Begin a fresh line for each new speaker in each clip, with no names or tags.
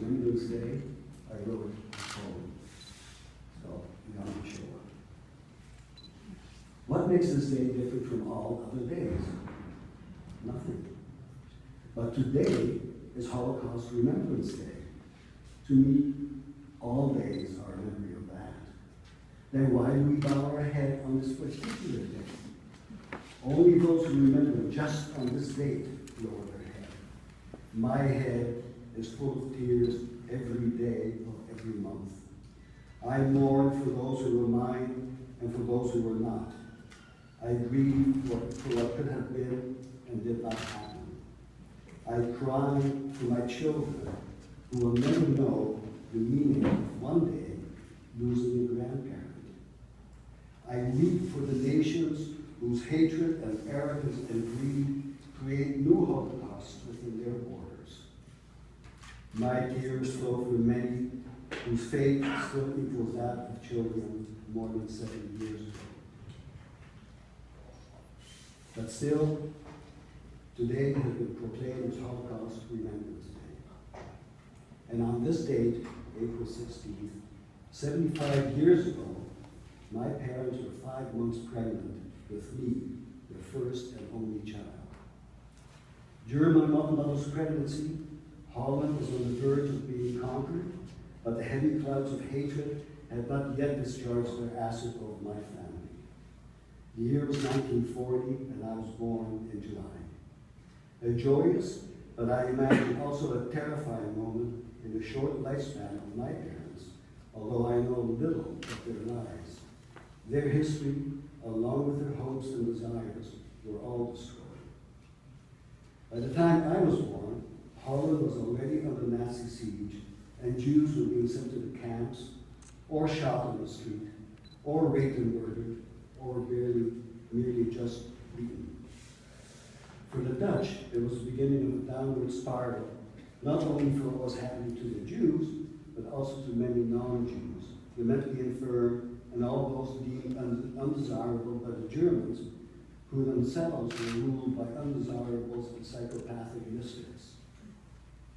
Remembrance Day, I wrote a poem. So, Yom HaShoah. What makes this day different from all other days? Nothing. But today is Holocaust Remembrance Day. To me, all days are a memory of that. Then why do we bow our head on this particular day? Only those who remember just on this date lower their head. My head is full of tears every day of every month. I mourn for those who were mine and for those who were not. I grieve for what could have been and did not happen. I cry for my children who will never know the meaning of one day losing a grandparent. I weep for the nations whose hatred and arrogance and greed create new holocausts within their borders. My tears flow for many whose fate still equals that of children more than 70 years ago. But still, today has been proclaimed as Holocaust Remembrance Day. And on this date, April 16th, 75 years ago, my parents were 5 months pregnant with me, their first and only child. During my mother's pregnancy, Holland was on the verge of being conquered, but the heavy clouds of hatred had not yet discharged their acid over my family. The year was 1940, and I was born in July. A joyous, but I imagine also a terrifying moment in the short lifespan of my parents, although I know little of their lives. Their history, along with their hopes and desires, were all destroyed. By the time I was born, Holland was already under Nazi siege, and Jews were being sent to the camps, or shot on the street, or raped and murdered, or merely just beaten. For the Dutch, it was the beginning of a downward spiral, not only for what was happening to the Jews, but also to many non-Jews, the mentally infirm, and all those deemed undesirable by the Germans, who themselves were ruled by undesirables and psychopathic mystics.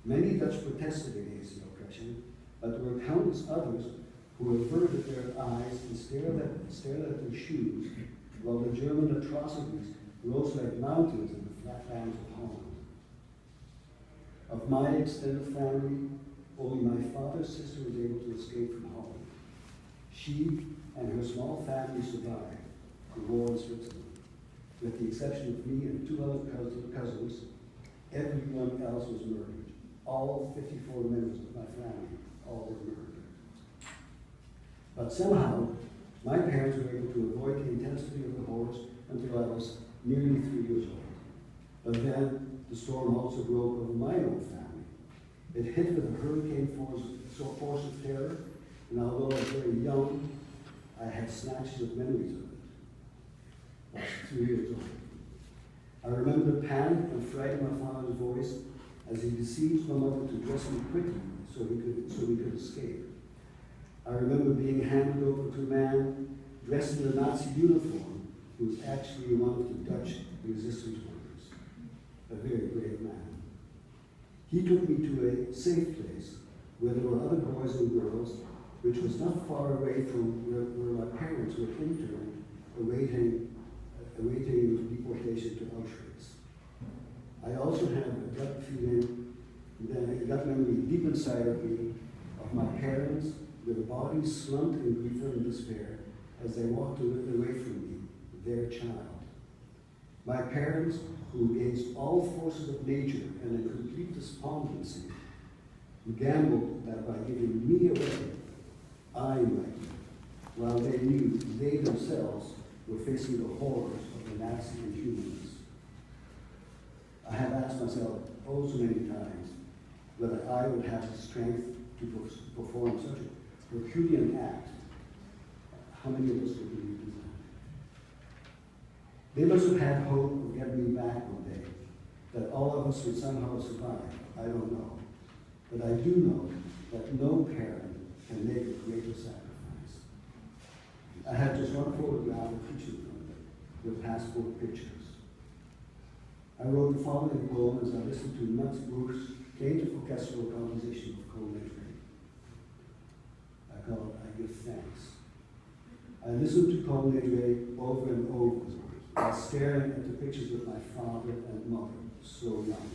Many Dutch protested against the oppression, but there were countless others who averted their eyes and stared at their shoes, while the German atrocities rose like mountains in the flatlands of Holland. Of my extended family, only my father's sister was able to escape from Holland. She and her small family survived the war in Switzerland. With the exception of me and 2 other cousins, everyone else was murdered. All 54 members of my family, all were murdered. But somehow, my parents were able to avoid the intensity of the horrors until I was nearly 3 years old. But then, the storm also broke over my own family. It hit with a hurricane force of terror, and although I was very young, I had snatches of memories of it. I was 2 years old. I remember the panic and fright in my father's voice as he beseeched my mother to dress me quickly so we could escape. I remember being handed over to a man dressed in a Nazi uniform who was actually one of the Dutch resistance workers, a very brave man. He took me to a safe place where there were other boys and girls, which was not far away from where my parents were interned, awaiting deportation to Auschwitz. I also have a gut feeling, a gut memory deep inside of me, of my parents, their bodies slumped in grief and despair as they walked away from me, their child. My parents, who against all forces of nature and in complete despondency, gambled that by giving me away, I might, while they knew they themselves were facing the horrors of the Nazi inhumanists. I have asked myself oh so many times whether I would have the strength to perform such a Herculean act. How many of us would believe in that? They must have had hope of getting me back one day, that all of us would somehow survive. I don't know. But I do know that no parent can make a greater sacrifice. I have just one photograph of each of them with passport pictures. I wrote the following poem as I listened to Mats Bruch's plaintive orchestral composition of Cold I listened to Paul Nedre over and over, while staring at the pictures of my father and mother, so young.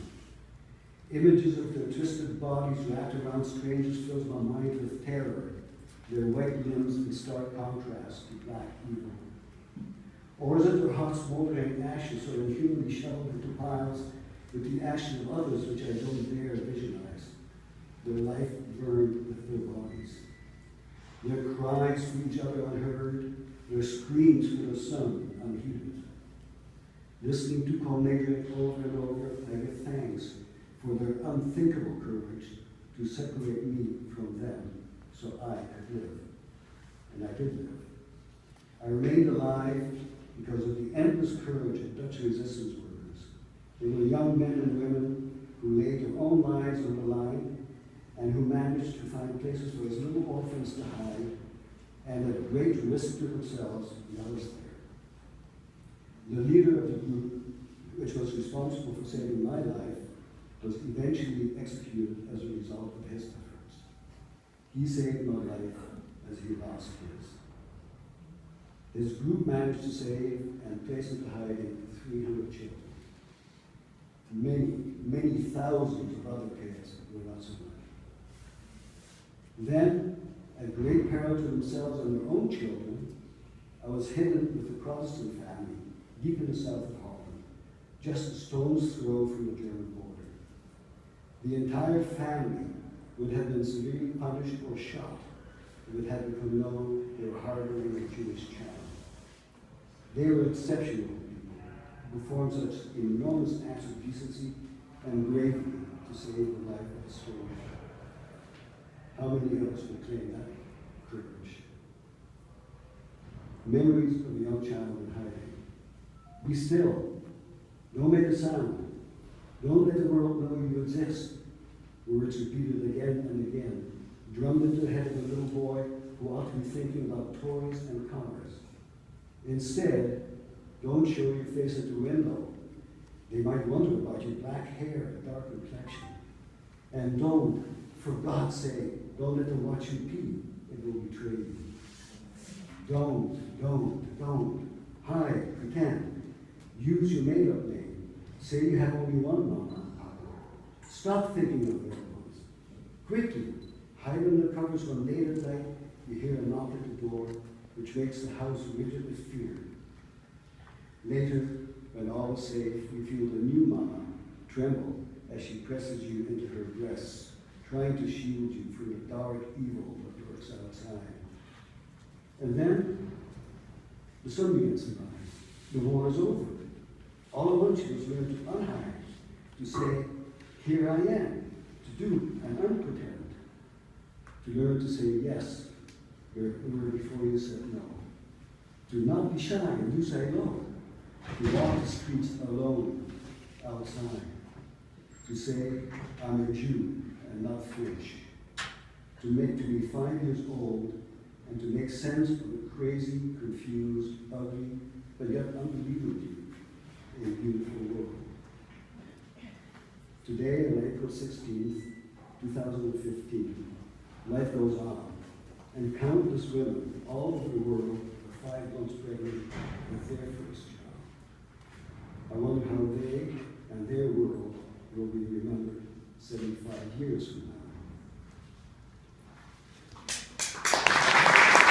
Images of their twisted bodies wrapped around strangers fills my mind with terror, their white limbs in stark contrast to black evil. Or is it their hot smoldering ashes so inhumanly shoveled into piles with the ashes of others which I don't dare visualize, their life burned with their bodies, their cries for each other unheard, their screams for the sun unheeded. Listening to Paul Nedre over and over, I give thanks for their unthinkable courage to separate me from them so I could live. And I did live. I remained alive because of the endless courage of Dutch resistance workers. They were young men and women who laid their own lives on the line and who managed to find places for as little orphans to hide, and at great risk to themselves and others there. The leader of the group, which was responsible for saving my life, was eventually executed as a result of his efforts. He saved my life as he lost his. His group managed to save and place into hiding 300 children. Many, many thousands of other kids were not survived. Then, at great peril to themselves and their own children, I was hidden with a Protestant family deep in the south of Holland, just a stone's throw from the German border. The entire family would have been severely punished or shot if it had become known they were harboring a Jewish child. They were exceptional people who performed such enormous acts of decency and bravery to save the life of a stranger. How many of us would claim that courage? Memories of a young child in hiding. Be still. Don't make a sound. Don't let the world know you exist. Words repeated again and again, drummed into the head of a little boy who ought to be thinking about toys and cars. Instead, don't show your face at the window. They might wonder about your black hair and dark complexion. And don't, for God's sake, don't let them watch you pee. It will betray you. Don't. Hide, pretend. Use your made-up name. Say you have only one mama and papa. Stop thinking of the other ones. Quickly, hide under the covers when late at night you hear a knock at the door, which makes the house rigid with fear. Later, when all is safe, you feel the new mama tremble as she presses you into her breasts, trying to shield you from the dark evil that lurks outside. And then, the sun begins to rise. The war is over. All I want you is learn to unhide, to say, here I am, to do and unpretend, to learn to say yes where before you said no, to not be shy and do say no, to walk the streets alone outside, to say I'm a Jew and not French, to be 5 years old and to make sense of a crazy, confused, ugly, but yet unbelievably a beautiful world. Today, on April 16th, 2015, life goes on, and countless women all over the world are 5 months pregnant with their first child. I wonder how they and their world will be remembered 75 years from now.